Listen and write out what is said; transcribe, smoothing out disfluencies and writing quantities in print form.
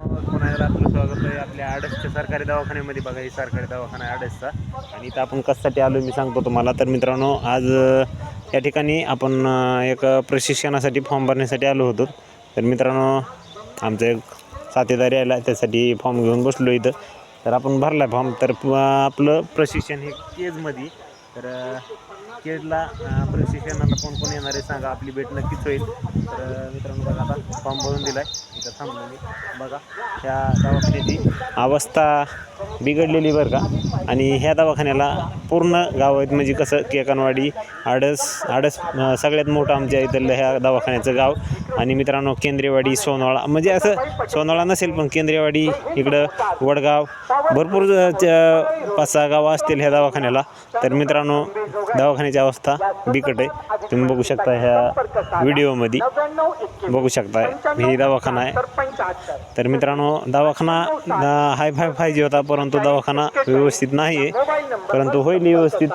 पुन्हा एकदा आपलं स्वागत आहे आपल्या आडसच्या सरकारी दवाखान्यामध्ये. बघा, ही सरकारी दवाखाना आहे आडसचा. आणि इथं आपण कशासाठी आलो मी सांगतो तुम्हाला. तर मित्रांनो, आज या ठिकाणी आपण एक प्रशिक्षणासाठी फॉर्म भरण्यासाठी आलो होतो. तर मित्रांनो, आमचा एक साथीदार यायला त्यासाठी फॉर्म घेऊन बसलो इथं. तर आपण भरला फॉर्म. तर आपलं प्रशिक्षण हे केजमध्ये. तर केजला प्रशिक्षणाला कोण कोण येणार आहे सांगा, आपली भेट नक्कीच होईल. तर मित्रांनो बघा, आता फॉर्म भरून दिला आहे. इथं थांबलो मी. बघा, ह्या दवाखान्याची अवस्था बिघडलेली बरं का. आणि ह्या दवाखान्याला पूर्ण गाव आहेत, म्हणजे कसं केकनवाडी, आडस सगळ्यात मोठं आमच्या इथलं ह्या दवाखान्याचं गाव. आणि मित्रांनो, केंद्रेवाडी, सोनवाळा, म्हणजे असं सोनवाळा नसेल पण केंद्रेवाडी, इकडं वडगाव, भरपूर 5-6 गावं असतील ह्या दवाखान्याला. तर मित्रांनो, दवाखान्याची अवस्था बिकट आहे. तुम्ही बघू शकता, ह्या व्हिडिओमध्ये बघू शकता ही दवाखाना आहे. तर मित्रांनो, दवाखाना हाय फाय पाहिजे होता, परंतु दवाखाना व्यवस्थित नाही आहे. परंतु होईल व्यवस्थित.